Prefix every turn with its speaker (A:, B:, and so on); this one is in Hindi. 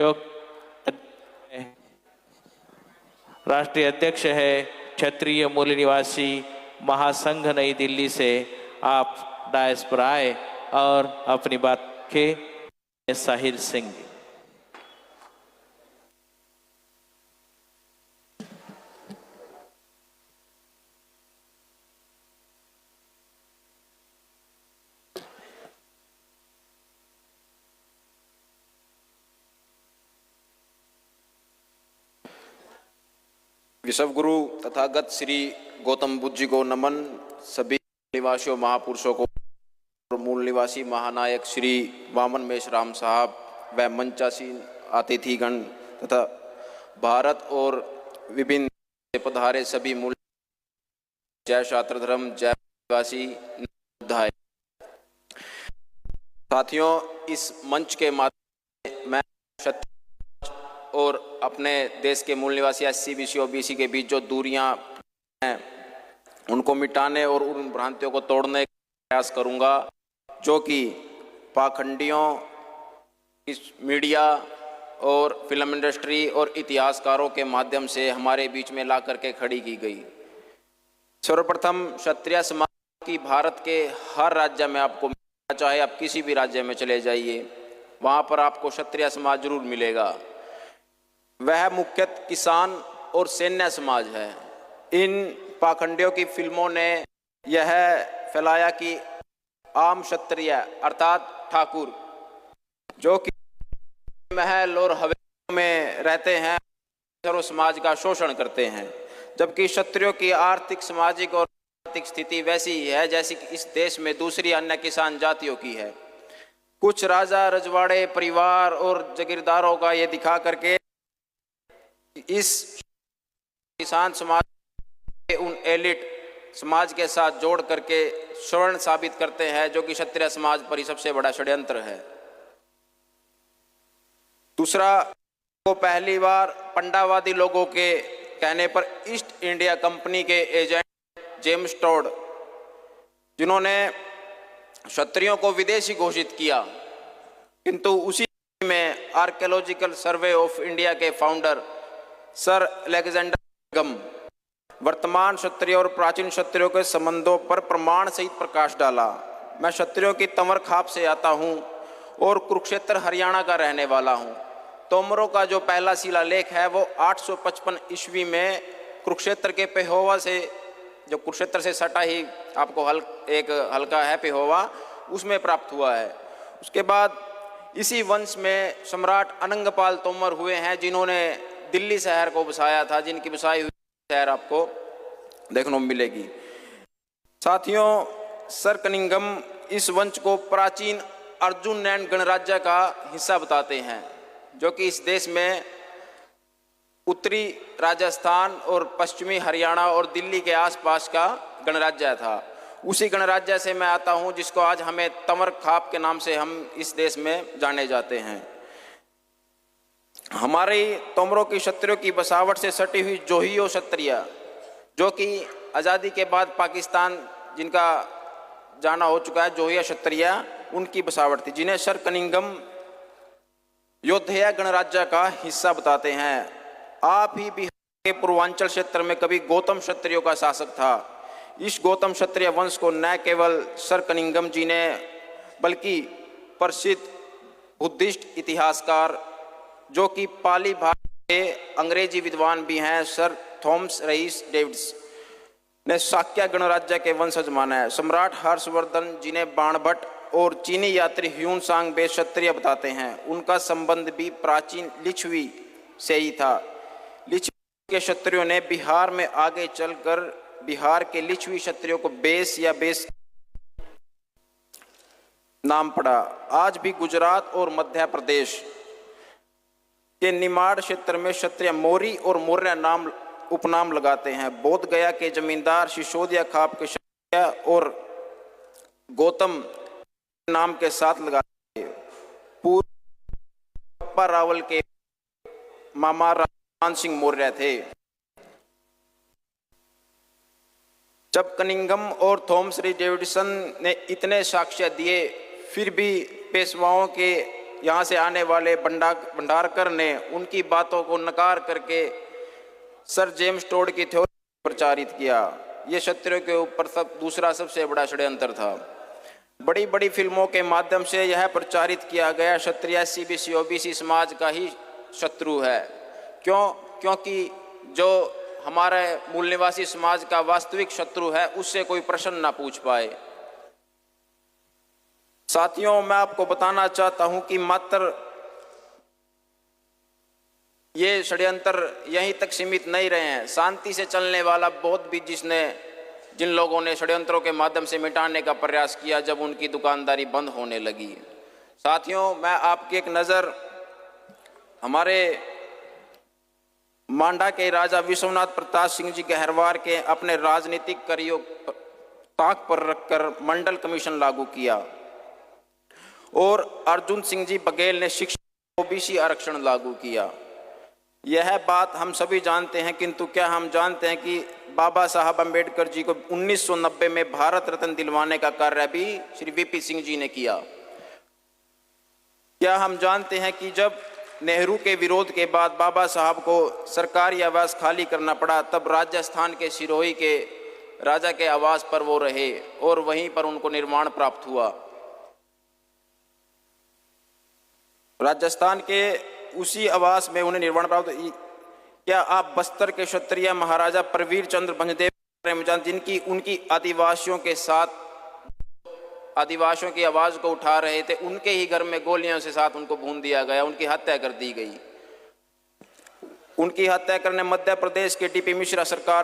A: जो राष्ट्रीय अध्यक्ष है क्षत्रिय मूल निवासी महासंघ नई दिल्ली से, आप डायस पर आए और अपनी बात के साहिर सिंह।
B: विश्व गुरु तथागत श्री गौतम बुद्ध जी को नमन। सभी निवासियों महापुरुषों को, मूल निवासी महानायक श्री वामन मेश्राम साहब व मंचासीन अतिथिगण तथा भारत और विभिन्न पधारे सभी मूल, जय छात्र धर्म, जय निवासी बधाई। साथियों, इस मंच के माध्यम से मैं और अपने देश के मूल निवासी एससी बीसी ओबीसी के बीच जो दूरियां हैं उनको मिटाने और उन भ्रांतियों को तोड़ने का प्रयास करूंगा जो कि पाखंडियों, इस मीडिया और फिल्म इंडस्ट्री और इतिहासकारों के माध्यम से हमारे बीच में ला करके खड़ी की गई। सर्वप्रथम क्षत्रिय समाज की भारत के हर राज्य में आपको मिलेगा, चाहे आप किसी भी राज्य में चले जाइए वहाँ पर आपको क्षत्रिय समाज जरूर मिलेगा। वह मुख्यतः किसान और सैन्य समाज है। इन पाखंडियों की फिल्मों ने यह फैलाया कि आम क्षत्रिय अर्थात ठाकुर जो कि महल और हवेलियों में रहते हैं सर्व समाज का शोषण करते हैं, जबकि क्षत्रियों की आर्थिक, सामाजिक और आर्थिक स्थिति वैसी ही है जैसी कि इस देश में दूसरी अन्य किसान जातियों की है। कुछ राजा, रजवाड़े, परिवार और जागीरदारों का ये दिखा करके इस किसान समाज के उन एलिट समाज के साथ जोड़ करके स्वर्ण साबित करते हैं, जो कि क्षत्रिय समाज पर ही सबसे बड़ा षड्यंत्र है। दूसरा, को पहली बार पंडावादी लोगों के कहने पर ईस्ट इंडिया कंपनी के एजेंट जेम्स टॉड, जिन्होंने क्षत्रियों को विदेशी घोषित किया, किंतु उसी में आर्कियोलॉजिकल सर्वे ऑफ इंडिया के फाउंडर सर अलेक्जेंडर गम वर्तमान क्षत्रिय और प्राचीन क्षत्रियों के संबंधों पर प्रमाण सहित प्रकाश डाला। मैं क्षत्रियों की तंवर खाप से आता हूं और कुरुक्षेत्र हरियाणा का रहने वाला हूं। तोमरों का जो पहला शिलालेख है वो 855 ईस्वी में कुरुक्षेत्र के पेहोवा से, जो कुरुक्षेत्र से सटा ही आपको एक हल्का है पेहोवा, उसमें प्राप्त हुआ है। उसके बाद इसी वंश में सम्राट अनंगपाल तोमर हुए हैं, जिन्होंने दिल्ली शहर को बसाया था, जिनकी बसाई हुई शहर आपको देखने को मिलेगी। साथियों, सर कनिंघम इस वंश को प्राचीन अर्जुन नैन गणराज्य का हिस्सा बताते हैं, जो कि इस देश में उत्तरी राजस्थान और पश्चिमी हरियाणा और दिल्ली के आसपास का गणराज्य था। उसी गणराज्य से मैं आता हूं, जिसको आज हमें तंवर खाप के नाम से हम इस देश में जाने जाते हैं। हमारी तोमरों की क्षत्रियों की बसावट से सटी हुई जोहियो क्षत्रिय, जो कि आज़ादी के बाद पाकिस्तान जिनका जाना हो चुका है, जोहिया क्षत्रिय उनकी बसावट थी, जिन्हें सर कनिंघम योद्धया गणराज्य का हिस्सा बताते हैं। आप ही बिहार के पूर्वांचल क्षेत्र में कभी गौतम क्षत्रियों का शासक था। इस गौतम क्षत्रिय वंश को न केवल सर कनिंघम जी ने, बल्कि प्रसिद्ध बुद्धिस्ट इतिहासकार जो कि पाली भाषा के अंग्रेजी विद्वान भी हैं, सर थॉमस रईस डेविड्स ने शाक्य गणराज्य के वंशज माना है। सम्राट हर्षवर्धन, जिन्हें बाणभट्ट और चीनी यात्री ह्यून सांग बे क्षत्रिय बताते हैं, उनका संबंध भी प्राचीन लिच्छवी से ही था। लिच्छवी के क्षत्रियों ने बिहार में आगे चलकर बिहार के लिच्छवी क्षत्रियों को बेस या बेस नाम पड़ा। आज भी गुजरात और मध्य प्रदेश के निमाड़ क्षेत्र में क्षत्रिय मोरी और मौर्य नाम उपनाम लगाते हैं। बोध गया के जमींदार सिसोदिया खाप के क्षत्रिय और गौतम नाम के साथ लगाते हैं। पूर्व रावल के मामा राम सिंह मौर्य थे। जब कनिंघम और थॉमस री डेविडसन ने इतने साक्ष्य दिए, फिर भी पेशवाओं के यहाँ से आने वाले भंडारकर ने उनकी बातों को नकार करके सर जेम्स टोड की थ्योरी प्रचारित किया। ये क्षत्रियों के ऊपर दूसरा सबसे बड़ा षड्यंत्र था। बड़ी बड़ी फिल्मों के माध्यम से यह प्रचारित किया गया क्षत्रिय एससी बीसी ओबीसी समाज का ही शत्रु है। क्योंकि जो हमारे मूल निवासी समाज का वास्तविक शत्रु है उससे कोई प्रश्न ना पूछ पाए। साथियों, मैं आपको बताना चाहता हूं कि मात्र ये षड्यंत्र यहीं तक सीमित नहीं रहे हैं। शांति से चलने वाला बहुत भी जिन लोगों ने षड्यंत्रों के माध्यम से मिटाने का प्रयास किया, जब उनकी दुकानदारी बंद होने लगी। साथियों, मैं आपकी एक नज़र हमारे मांडा के राजा विश्वनाथ प्रताप सिंह जी गहरवार के अपने राजनीतिक करियर ताक पर रखकर मंडल कमीशन लागू किया और अर्जुन सिंह जी बघेल ने शिक्षा ओबीसी आरक्षण लागू किया। यह बात हम सभी जानते हैं, किंतु क्या हम जानते हैं कि बाबा साहब अंबेडकर जी को 1990 में भारत रत्न दिलवाने का कार्य भी श्री वीपी सिंह जी ने किया। क्या हम जानते हैं कि जब नेहरू के विरोध के बाद बाबा साहब को सरकारी आवास खाली करना पड़ा, तब राजस्थान के सिरोही के राजा के आवास पर वो रहे और वहीं पर उनको निर्माण प्राप्त हुआ। राजस्थान के उसी आवास में उन्हें निर्माण प्राप्त। क्या आप बस्तर के क्षत्रिय महाराजा प्रवीर चंद्र भंजदेव जिनकी उनकी आदिवासियों के साथ आदिवासियों की आवाज को उठा रहे थे, उनके ही घर में गोलियों से साथ उनको भून दिया गया, उनकी हत्या कर दी गई। उनकी हत्या करने मध्य प्रदेश के डीपी मिश्रा सरकार